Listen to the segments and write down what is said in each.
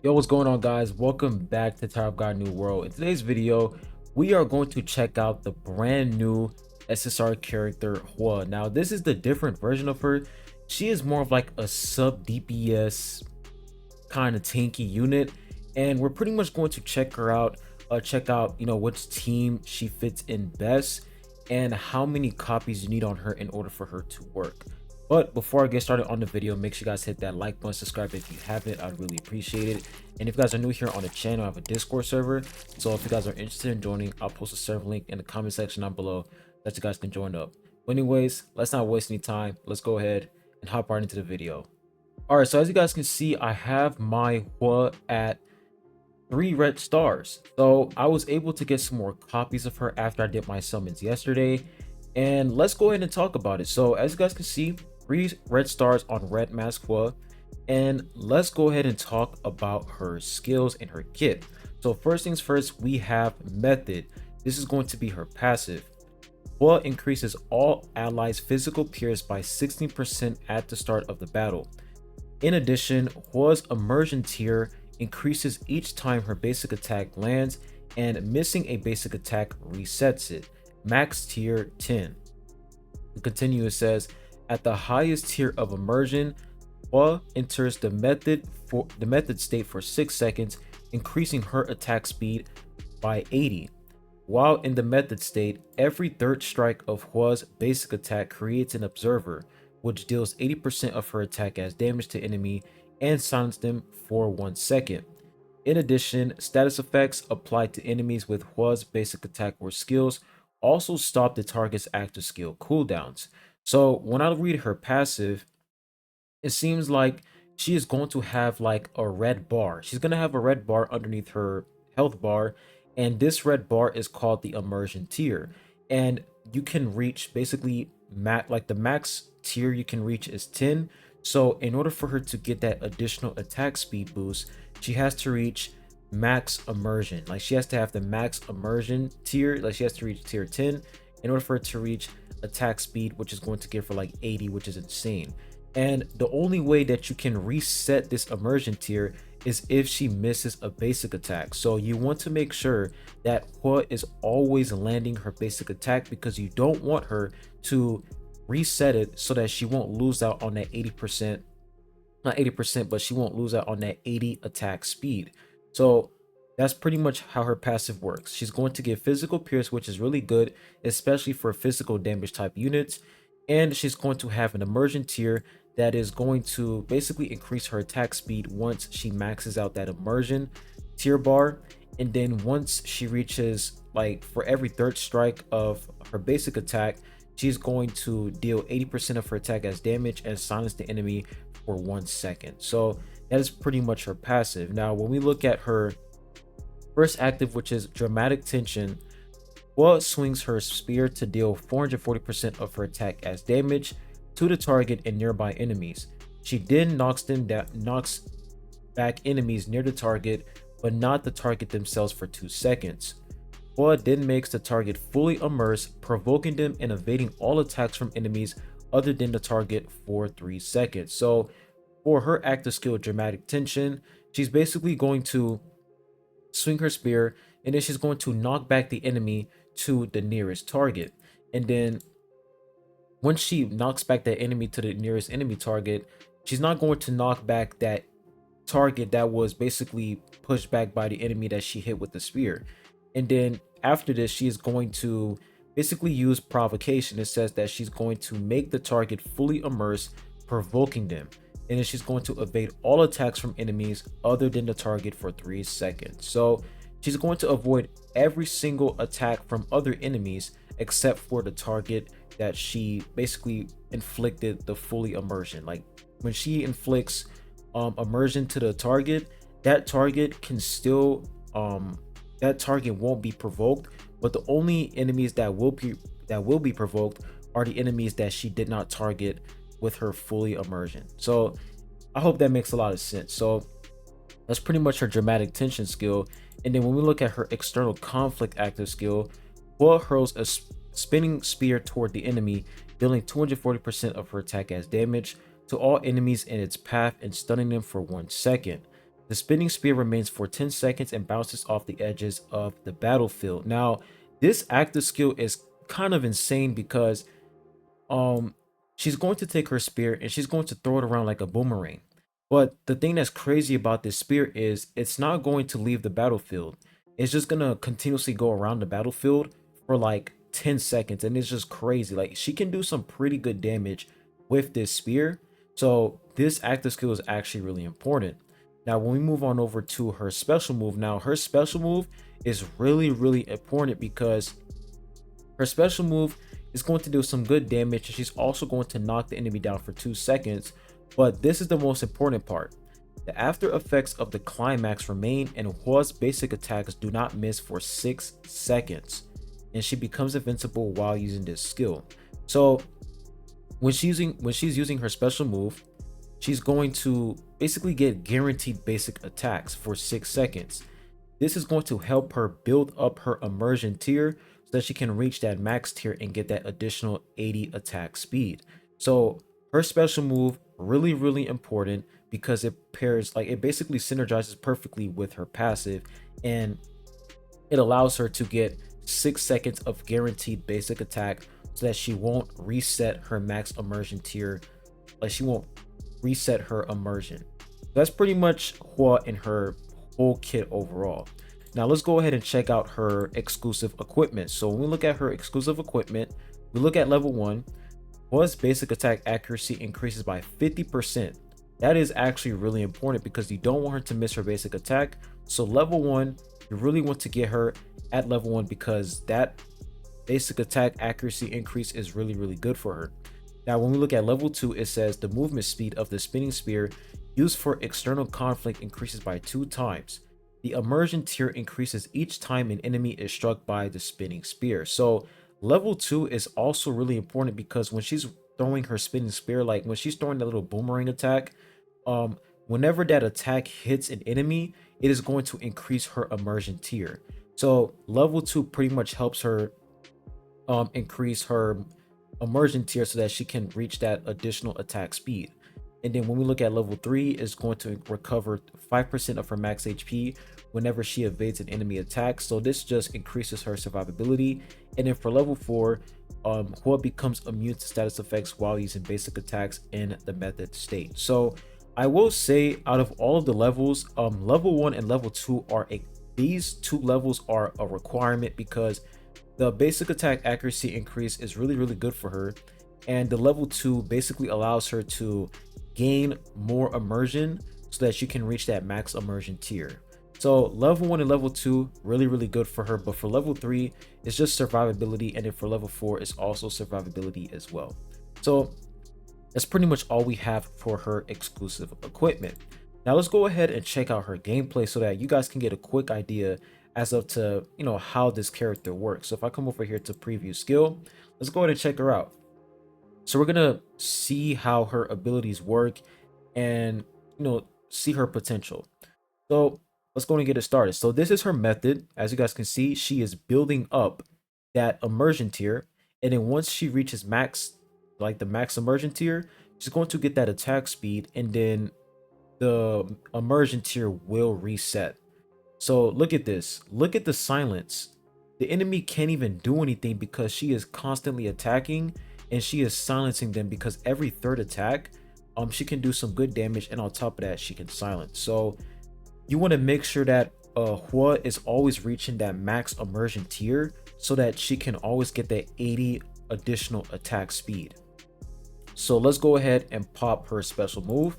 Yo, what's going on, guys? Welcome back to Top God New World. In today's video, we are going to check out the brand new SSR character Hua. Now, this is the different version of her. She is more of like a sub DPS kind of tanky unit, and we're pretty much going to check her out, check out which team she fits in best and how many copies you need on her in order for her to work. But before I get started on the video, make sure you guys hit that like button, subscribe if you haven't. I'd really appreciate it. And if you guys are new here on the channel, I have a Discord server, so if you guys are interested in joining, I'll post a server link in the comment section down below that you guys can join up. But anyways, let's not waste any time. Let's go ahead and hop right into the video. All right, so as you guys can see, I have my Hua at 3 red stars. So I was able to get some more copies of her after I did my summons yesterday, and let's go ahead and talk about it. So as you guys can see, 3 red stars on red mask Hua, and let's go ahead and talk about her skills and her kit. So first things first, we have method. This is going to be her passive. Hua increases all allies physical pierce by 16% at the start of the battle. In addition, Hua's immersion tier increases each time her basic attack lands, and missing a basic attack resets it. Max tier 10. To continue, it says, at the highest tier of immersion, Hua enters the method state for 6 seconds, increasing her attack speed by 80. While in the method state, every third strike of Hua's basic attack creates an observer, which deals 80% of her attack as damage to enemy and silences them for 1 second. In addition, status effects applied to enemies with Hua's basic attack or skills also stop the target's active skill cooldowns. So when I read her passive, it seems like she is going to have like a red bar. She's going to have a red bar underneath her health bar, and this red bar is called the immersion tier. And you can reach basically the max tier you can reach is 10. So in order for her to get that additional attack speed boost, she has to reach max immersion. Like she has to have the max immersion tier, like she has to reach tier 10 in order for her to reach attack speed, which is going to give her like 80, which is insane. And the only way that you can reset this immersion tier is if she misses a basic attack. So you want to make sure that Hua is always landing her basic attack, because you don't want her to reset it so that she won't lose out on that 80%, not 80%, but she won't lose out on that 80 attack speed. So that's pretty much how her passive works. She's going to give physical pierce, which is really good, especially for physical damage type units. And she's going to have an immersion tier that is going to basically increase her attack speed once she maxes out that immersion tier bar. And then once she reaches, like, for every third strike of her basic attack, she's going to deal 80% of her attack as damage and silence the enemy for 1 second. So that is pretty much her passive. Now when we look at her first active, which is dramatic tension, Hua swings her spear to deal 440% of her attack as damage to the target and nearby enemies. She then knocks back enemies near the target, but not the target themselves, for 2 seconds. Hua then makes the target fully immerse, provoking them and evading all attacks from enemies other than the target for 3 seconds. So for her active skill, dramatic tension, she's basically going to swing her spear, and then she's going to knock back the enemy to the nearest target. And then once she knocks back that enemy to the nearest enemy target, she's not going to knock back that target that was basically pushed back by the enemy that she hit with the spear. And then after this, she is going to basically use provocation. It says that she's going to make the target fully immerse, provoking them, and then she's going to evade all attacks from enemies other than the target for 3 seconds. So she's going to avoid every single attack from other enemies except for the target that she basically inflicted the fully immersion. Like when she inflicts immersion to the target, that target can still that target won't be provoked, but the only enemies that will be provoked are the enemies that she did not target with her fully immersion. So I hope that makes a lot of sense. So that's pretty much her dramatic tension skill. And then when we look at her external conflict active skill, Hua hurls a spinning spear toward the enemy, dealing 240% of her attack as damage to all enemies in its path and stunning them for 1 second. The spinning spear remains for 10 seconds and bounces off the edges of the battlefield. Now, this active skill is kind of insane because um she's going to take her spear and she's going to throw it around like a boomerang. But the thing that's crazy about this spear is it's not going to leave the battlefield. It's just going to continuously go around the battlefield for like 10 seconds, and it's just crazy. Like, she can do some pretty good damage with this spear. So this active skill is actually really important. Now when we move on over to her special move, now her special move is really important because her special move is going to do some good damage, and she's also going to knock the enemy down for 2 seconds. But this is the most important part. The after effects of the climax remain, and Hwa's basic attacks do not miss for 6 seconds. And she becomes invincible while using this skill. So when she's using her special move, she's going to basically get guaranteed basic attacks for 6 seconds. This is going to help her build up her immersion tier so that she can reach that max tier and get that additional 80 attack speed. So her special move really important because it pairs, like, it basically synergizes perfectly with her passive, and it allows her to get 6 seconds of guaranteed basic attack so that she won't reset her max immersion tier. Like, she won't reset her immersion. That's pretty much Hwa in her whole kit overall. Now let's go ahead and check out her exclusive equipment. So when we look at her exclusive equipment, we look at level 1. Hwa's basic attack accuracy increases by 50%. That is actually really important because you don't want her to miss her basic attack. So level 1, you really want to get her at level 1 because that basic attack accuracy increase is really good for her. Now when we look at level 2, it says the movement speed of the spinning spear used for external conflict increases by 2 times. The immersion tier increases each time an enemy is struck by the spinning spear. So level 2 is also really important because when she's throwing her spinning spear, like when she's throwing that little boomerang attack, whenever that attack hits an enemy, it is going to increase her immersion tier. So level 2 pretty much helps her increase her immersion tier so that she can reach that additional attack speed. And then when we look at level 3, it's going to recover 5% of her max HP whenever she evades an enemy attack. So this just increases her survivability. And then for level 4, Hwa becomes immune to status effects while using basic attacks in the method state. So I will say, out of all of the levels, level 1 and level 2 are these two levels are a requirement because the basic attack accuracy increase is really good for her, and the level 2 basically allows her to gain more immersion so that she can reach that max immersion tier. So level 1 and level 2 really good for her, but for level 3 it's just survivability, and then for level 4 it's also survivability as well. So that's pretty much all we have for her exclusive equipment. Now let's go ahead and check out her gameplay so that you guys can get a quick idea as of to, you know, how this character works. So if I come over here to preview skill, let's go ahead and check her out. So we're gonna see how her abilities work and, you know, see her potential. So let's go and get it started. So this is her method. As you guys can see, she is building up that immersion tier, and then once she reaches max, like the max immersion tier, she's going to get that attack speed, and then the immersion tier will reset. So look at this. Look at the silence. The enemy can't even do anything because she is constantly attacking, and she is silencing them because every third attack, she can do some good damage, and on top of that, she can silence. So you want to make sure that Hwa is always reaching that max immersion tier so that she can always get that 80 additional attack speed. So let's go ahead and pop her special move.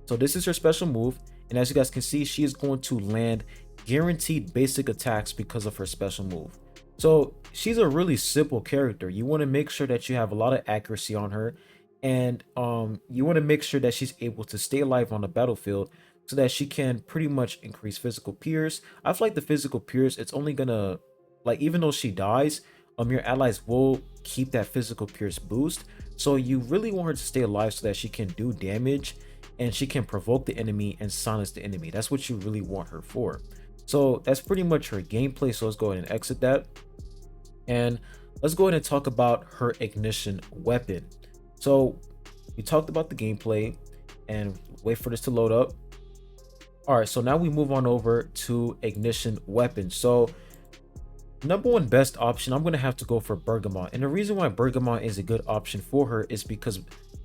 So this is her special move, and as you guys can see, she is going to land guaranteed basic attacks because of her special move. So she's a really simple character. You want to make sure that you have a lot of accuracy on her, and you want to make sure that she's able to stay alive on the battlefield so that she can pretty much increase physical pierce. I feel like the physical pierce, it's only gonna, like, even though she dies, your allies will keep that physical pierce boost. So you really want her to stay alive so that she can do damage and she can provoke the enemy and silence the enemy. That's what you really want her for. So that's pretty much her gameplay. So let's go ahead and exit that, and let's go ahead and talk about her ignition weapon. So we talked about the gameplay, and wait for this to load up. All right, so now we move on over to ignition weapons. So number one best option, I'm going to have to go for Bergamot. And the reason why Bergamot is a good option for her is because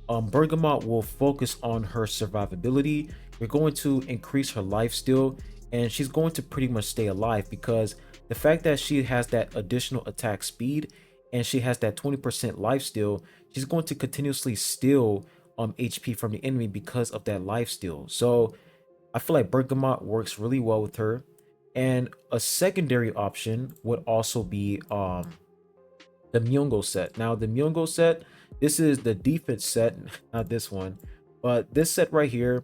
Bergamot will focus on her survivability. You're going to increase her life steal, and she's going to pretty much stay alive because the fact that she has that additional attack speed and she has that 20% life steal, she's going to continuously steal HP from the enemy because of that life steal. So I feel like Bergamot works really well with her. And a secondary option would also be the Myungo set. Now the Myungo set, this is the defense set, not this one, but this set right here.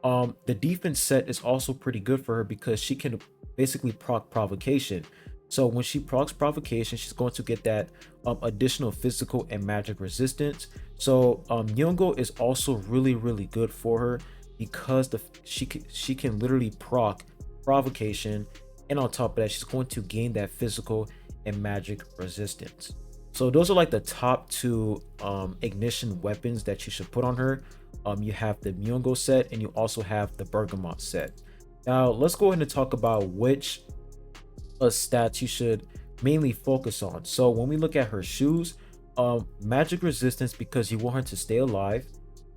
The defense set is also pretty good for her because she can basically proc provocation. So when she procs provocation, she's going to get that additional physical and magic resistance. So Myungo is also really good for her because she can literally proc provocation, and on top of that, she's going to gain that physical and magic resistance. So those are like the top two ignition weapons that you should put on her. You have the Myungo set and you also have the Bergamot set. Now let's go ahead and talk about which stats you should mainly focus on. So when we look at her shoes, magic resistance, because you want her to stay alive,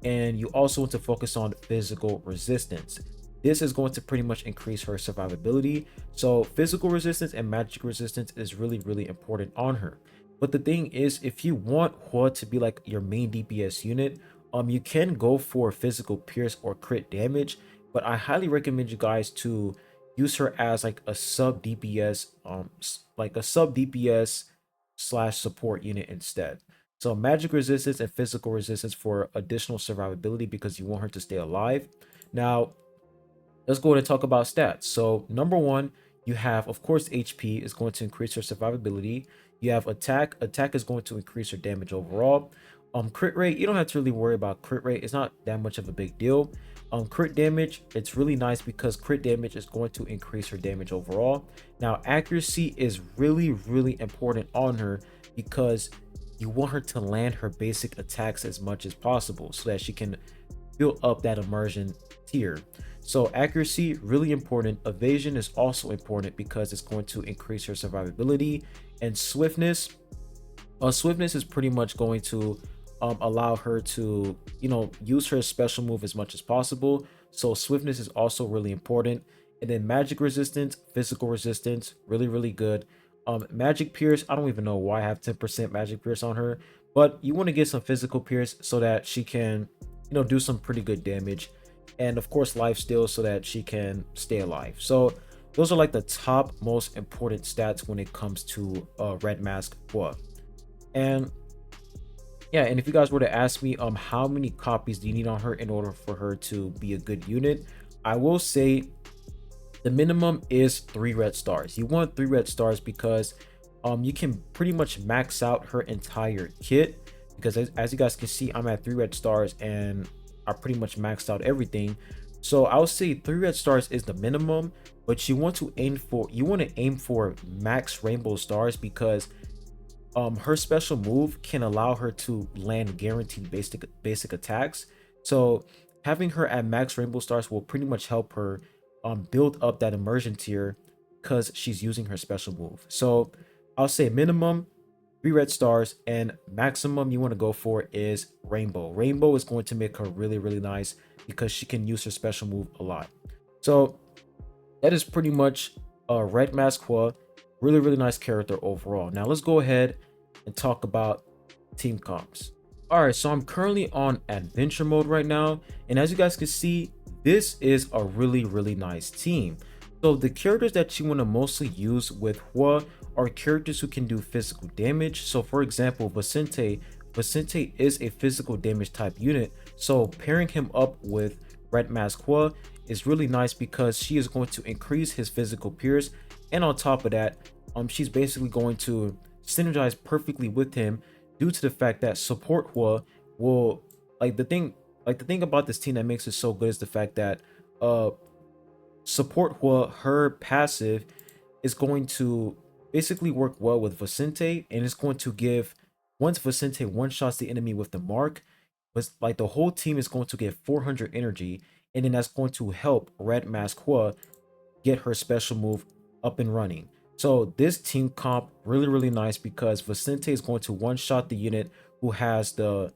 and you also want to focus on physical resistance. This is going to pretty much increase her survivability. So physical resistance and magic resistance is really important on her. But the thing is, if you want Hua to be like your main DPS unit, you can go for physical pierce or crit damage, but I highly recommend you guys to use her as like a sub DPS, like a sub DPS slash support unit instead. So magic resistance and physical resistance for additional survivability because you want her to stay alive. Now, let's go ahead and talk about stats. So number one, you have, of course, HP is going to increase her survivability. You have attack. Attack is going to increase her damage overall. Crit rate, you don't have to really worry about crit rate. It's not that much of a big deal. Crit damage, it's really nice because crit damage is going to increase her damage overall. Now, accuracy is really important on her because you want her to land her basic attacks as much as possible so that she can build up that immersion tier. So accuracy, really important. Evasion is also important because it's going to increase her survivability. And swiftness, swiftness is pretty much going to allow her to, use her special move as much as possible. So swiftness is also really important. And then magic resistance, physical resistance, really good. Magic pierce, I don't even know why I have 10% magic pierce on her, but you want to get some physical pierce so that she can, do some pretty good damage. And of course life steal so that she can stay alive. So those are like the top most important stats when it comes to red mask Hua. And yeah, and if you guys were to ask me how many copies do you need on her in order for her to be a good unit, I will say the minimum is 3 red stars. You want 3 red stars because you can pretty much max out her entire kit, because as you guys can see, I'm at 3 red stars and I pretty much maxed out everything. So I'll say 3 red stars is the minimum, but you want to aim for max rainbow stars because her special move can allow her to land guaranteed basic attacks. So having her at max rainbow stars will pretty much help her build up that immersion tier because she's using her special move. So I'll say minimum 3 red stars, and maximum you want to go for is rainbow. Rainbow is going to make her really nice because she can use her special move a lot. So that is pretty much red mask Hua. Really nice character overall. Now let's go ahead and talk about team comps. All right, so I'm currently on adventure mode right now, and as you guys can see, this is a really nice team. So the characters that you want to mostly use with Hua are characters who can do physical damage. So for example, Vicente is a physical damage type unit, so pairing him up with red mask Hua is really nice because she is going to increase his physical pierce, and on top of that, she's basically going to synergize perfectly with him due to the fact that support Hua will, the thing about this team that makes it so good is the fact that support Hua, her passive is going to basically work well with Vicente, and it's going to give, once Vicente one shots the enemy with the mark, but like the whole team is going to get 400 energy, and then that's going to help Red Mask Hua get her special move up and running. So this team comp really nice because Vicente is going to one-shot the unit who has the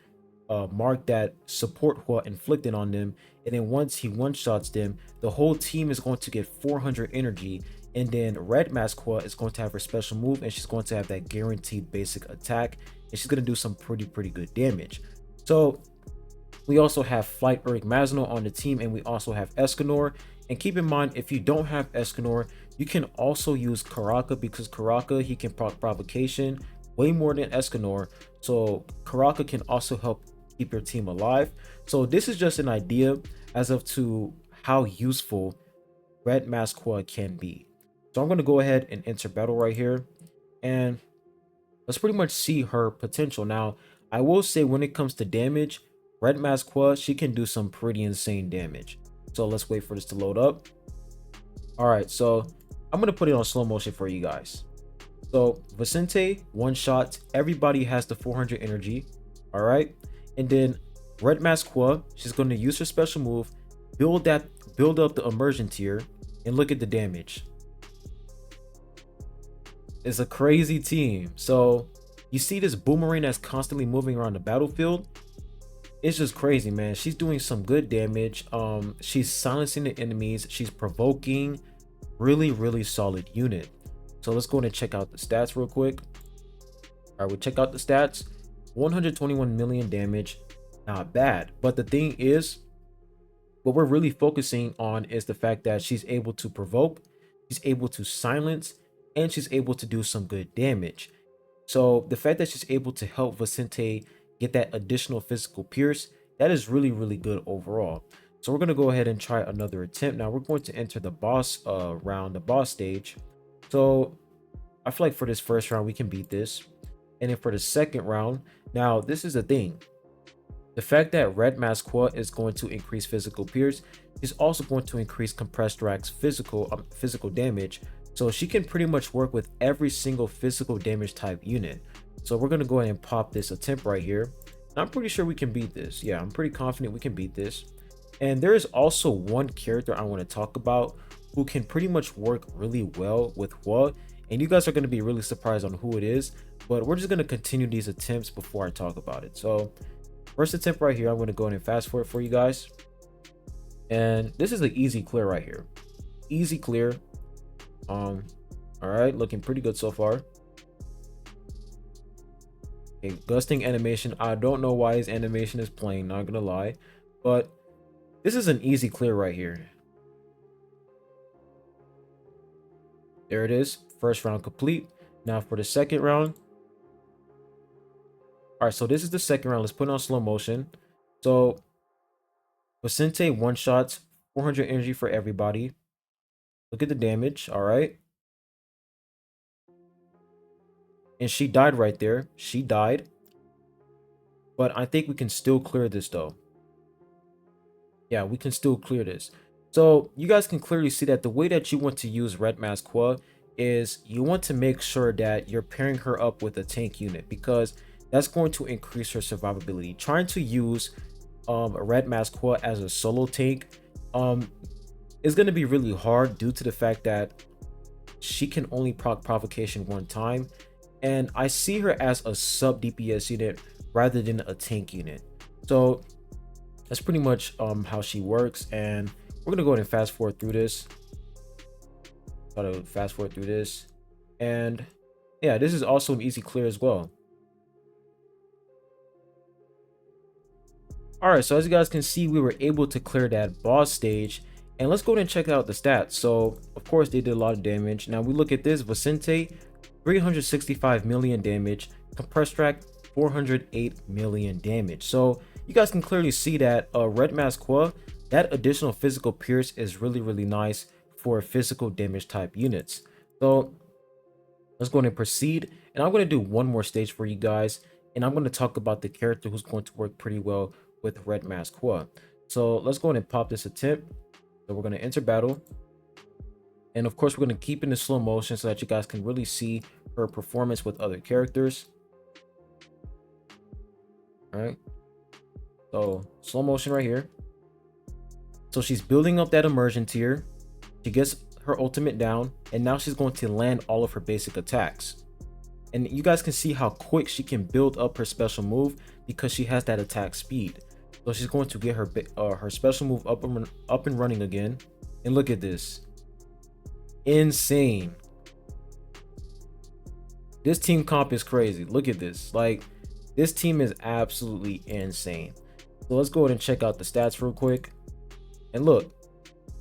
mark that support Hua inflicted on them, and then once he one-shots them, the whole team is going to get 400 energy, and then Red Mask Hua is going to have her special move, and she's going to have that guaranteed basic attack, and she's going to do some pretty good damage. So we also have Flight Eric Mazno on the team, and we also have Escanor. And keep in mind, if you don't have Escanor, you can also use Karaka, because Karaka, he can proc provocation way more than Escanor. So Karaka can also help keep your team alive. So this is just an idea as of to how useful Red Mask Hua can be. So I'm going to go ahead and enter battle right here, and let's pretty much see her potential. Now, I will say when it comes to damage, Red Mask Hua, she can do some pretty insane damage. So let's wait for this to load up. All right, so I'm going to put it on slow motion for you guys. So Vicente, one shot, everybody has the 400 energy. All right. And then Red Mask Hua, she's going to use her special move, build up the immersion tier, and look at the damage. It's a crazy team. So you see this boomerang that's constantly moving around the battlefield. It's just crazy, man. She's doing some good damage. She's silencing the enemies. She's provoking. Really solid unit. So let's go ahead and check out the stats real quick. All right, we'll check out the stats. 121 million damage. Not bad. But the thing is, what we're really focusing on is the fact that she's able to provoke, she's able to silence, and she's able to do some good damage. So the fact that she's able to help Vicente get that additional physical pierce, that is really good overall. So we're going to go ahead and try another attempt. Now we're going to enter the boss round, the boss stage. So I feel like for this first round we can beat this, and then for the second round, now this is the thing, the fact that Red Mask Hua is going to increase physical pierce is also going to increase Compressed Rack's physical damage. So she can pretty much work with every single physical damage type unit. So we're going to go ahead and pop this attempt right here. I'm pretty sure we can beat this. Yeah, I'm pretty confident we can beat this. And there is also one character I want to talk about who can pretty much work really well with Hua. And you guys are going to be really surprised on who it is. But we're just going to continue these attempts before I talk about it. So first attempt right here, I'm going to go ahead and fast forward for you guys. And this is an easy clear right here. Easy clear. All right, looking pretty good so far. Okay, gusting animation. I don't know why his animation is playing, not gonna lie, but this is an easy clear right here. There it is. First round complete. Now for the second round. All right, so this is the second round. Let's put it on slow motion. So Vicente one shots, 400 energy for everybody. Look at the damage. All right. And she died right there. She died. But I think we can still clear this though. Yeah, we can still clear this. So you guys can clearly see that the way that you want to use Red Mask Hua is you want to make sure that you're pairing her up with a tank unit, because that's going to increase her survivability. Trying to use Red Mask Hua as a solo tank is going to be really hard due to the fact that she can only proc provocation one time, and I see her as a sub DPS unit rather than a tank unit. So that's pretty much how she works, and we're gonna go ahead and fast forward through this. And yeah, this is also an easy clear as well. All right, so as you guys can see, we were able to clear that boss stage, and let's go ahead and check out the stats. So of course they did a lot of damage. Now we look at this. Vicente, 365 million damage. Compressed Rack, 408 million damage. So you guys can clearly see that Red Mask Hua, that additional physical pierce is really nice for physical damage type units. So let's go ahead and proceed, and I'm going to do one more stage for you guys, and I'm going to talk about the character who's going to work pretty well with Red Mask Hua. So let's go ahead and pop this attempt. So we're going to enter battle, and of course we're going to keep it in slow motion so that you guys can really see her performance with other characters. All right, so slow motion right here. So she's building up that immersion tier. She gets her ultimate down, and now she's going to land all of her basic attacks. And you guys can see how quick she can build up her special move because she has that attack speed. So she's going to get her special move up and running again. And look at this, insane. This team comp is crazy. Look at this. Like, this team is absolutely insane. So let's go ahead and check out the stats real quick. And look,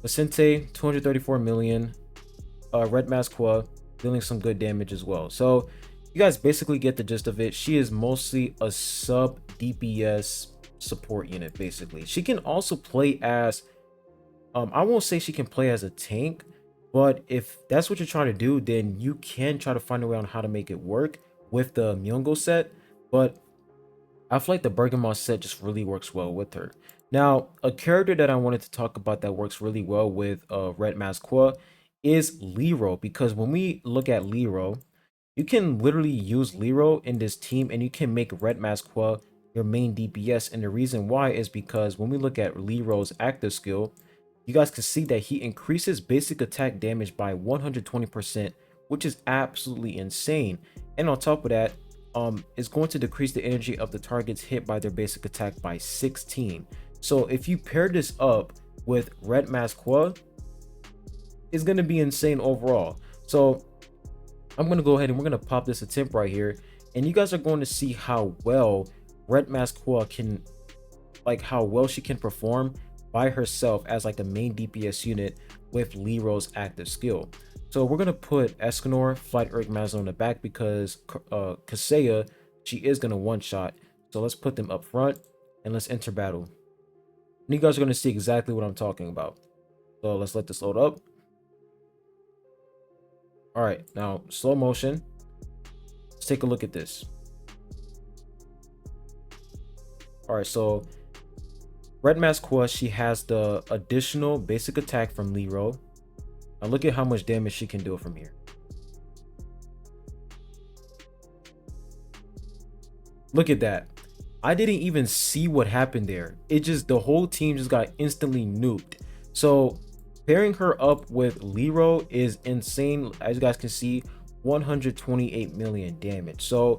Vicente, 234 million. Red Masqua dealing some good damage as well. So you guys basically get the gist of it. She is mostly a sub DPS support unit, basically. She can also play as, I won't say she can play as a tank, but if that's what you're trying to do, then you can try to find a way on how to make it work with the Myungo set. But I feel like the Bergamot set just really works well with her. Now, a character that I wanted to talk about that works really well with Red Masqua is Lero, because when we look at Lero, you can literally use Lero in this team and you can make Red Masqua your main DPS. And the reason why is because when we look at Lero's active skill, you guys can see that he increases basic attack damage by 120%, which is absolutely insane. And on top of that, it's going to decrease the energy of the targets hit by their basic attack by 16. So if you pair this up with Red Masqua, it's going to be insane overall. So I'm going to go ahead and we're going to pop this attempt right here, and you guys are going to see how well Red Masqua can, like how well she can perform by herself as like a main DPS unit with Lero's active skill. So we're going to put Escanor, Flight Ergmazon on the back because Kaseya, she is going to one-shot. So let's put them up front and let's enter battle. And you guys are going to see exactly what I'm talking about. So let's let this load up. All right, now slow motion. Let's take a look at this. All right, so Red Masqua, she has the additional basic attack from Lero. Now look at how much damage she can do from here. Look at that. I didn't even see what happened there. It just, the whole team just got instantly nuked. So pairing her up with Lero is insane. As you guys can see, 128 million damage. So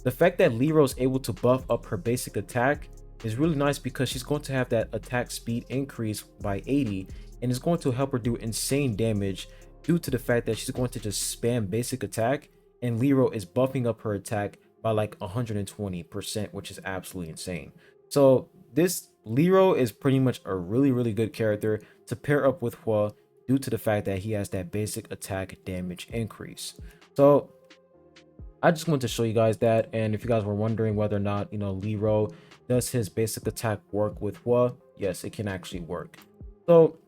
the fact that Lero is able to buff up her basic attack is really nice because she's going to have that attack speed increase by 80, and it's going to help her do insane damage due to the fact that she's going to just spam basic attack, and Lero is buffing up her attack by like 120%, which is absolutely insane. So this Lero is pretty much a really good character to pair up with Hua due to the fact that he has that basic attack damage increase. So I just wanted to show you guys that, and if you guys were wondering whether or not, you know, Lero does his basic attack work with Hua, yes, it can actually work. So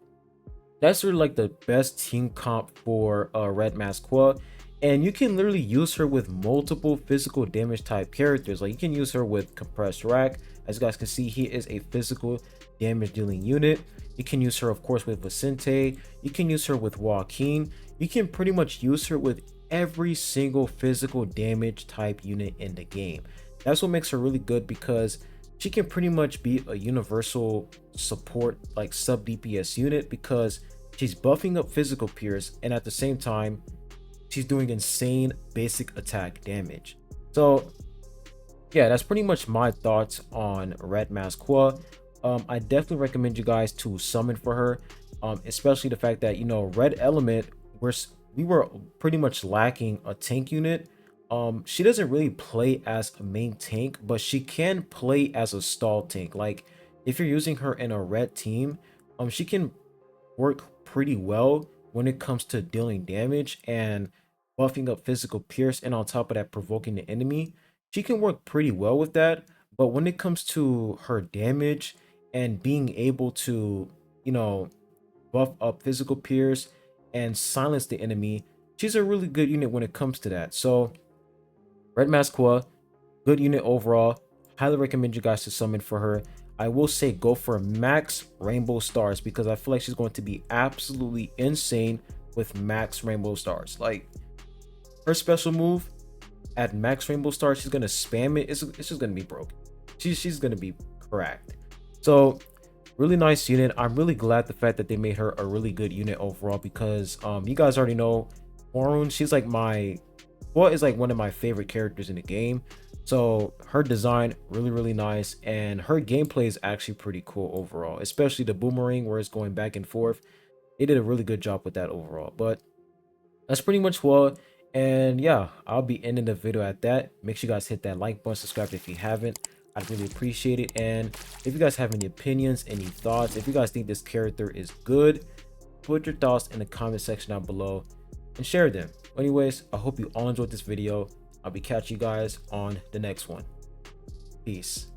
that's really like the best team comp for Red Masqua, and you can literally use her with multiple physical damage type characters. Like you can use her with Compressed Rack. As you guys can see, he is a physical damage dealing unit. You can use her, of course, with Vicente. You can use her with Joaquin. You can pretty much use her with every single physical damage type unit in the game. That's what makes her really good, because she can pretty much be a universal support, like sub DPS unit, because she's buffing up physical peers and at the same time she's doing insane basic attack damage. So yeah, that's pretty much my thoughts on Red Masqua. I definitely recommend you guys to summon for her, especially the fact that, you know, Red Element, we were pretty much lacking a tank unit. She doesn't really play as a main tank, but she can play as a stall tank. Like if you're using her in a red team, she can work pretty well when it comes to dealing damage and buffing up physical pierce, and on top of that, provoking the enemy. She can work pretty well with that. But when it comes to her damage and being able to, you know, buff up physical pierce and silence the enemy, she's a really good unit when it comes to that. So Red Masqua, good unit overall. Highly recommend you guys to summon for her. I will say go for max rainbow stars, because I feel like she's going to be absolutely insane with max rainbow stars. Like her special move at max rainbow stars, she's gonna spam it. It's just gonna be broken. She's gonna be cracked. So Really nice unit. I'm really glad the fact that they made her a really good unit overall, because you guys already know HWARYUN, she's like is like one of my favorite characters in the game. So her design really nice, and her gameplay is actually pretty cool overall, especially the boomerang where it's going back and forth. They did a really good job with that overall. But that's pretty much what. And yeah, I'll be ending the video at that. Make sure you guys hit that like button, subscribe if you haven't. I'd really appreciate it. And if you guys have any opinions, any thoughts, if you guys think this character is good, put your thoughts in the comment section down below and share them. Anyways, I hope you all enjoyed this video. I'll be catching you guys on the next one. Peace.